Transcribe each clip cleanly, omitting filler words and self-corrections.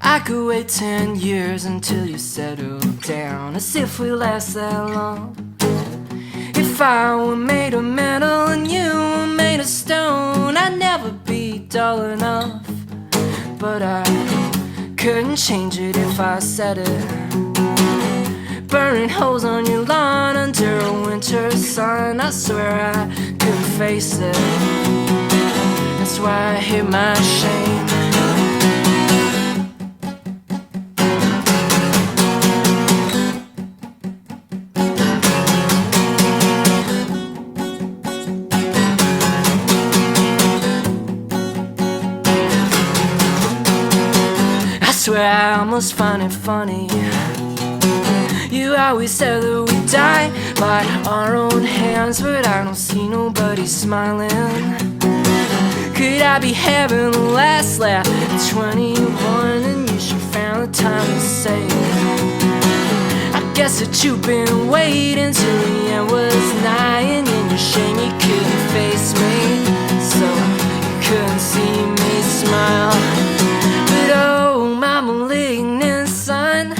I could wait 10 years until you settle down, as if we last that long. If I were made of metal and you were made of stone, I'd never be dull enough. But I couldn't change it if I said it. Burning holes on your lawn under a winter sun, I swear I couldn't face it. That's why I hid my shame. I swear I almost find it funny. You always said that we die by our own hands, but I don't see nobody smiling. Could I be having the last laugh at 21 and you should found the time to say it? I guess that you've been waiting till the end was nigh, and in your shame you couldn't face me, so you couldn't see me smile. But oh, my malignant son,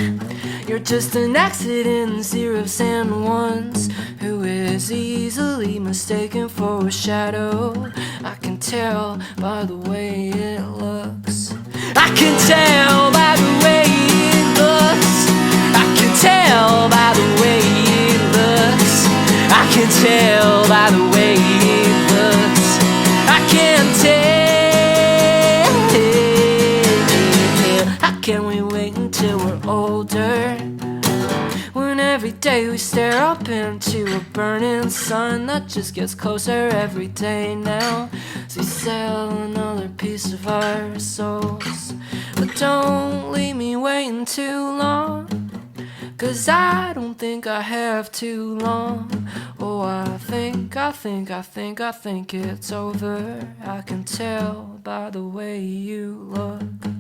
you're just an accident, zeros and ones, who is easily mistaken for a shadow. I can tell by the way it looks. I can tell by the way it looks. I can tell by the way it looks. I can tell by the way it looks. I can tell. How can we wait until we're older, when every day we stare up into a burning sun that just gets closer every day now, as we sell another piece of our souls? But don't leave me waiting too long, 'cause I don't think I have too long. Oh, I think it's over. I can tell by the way you look.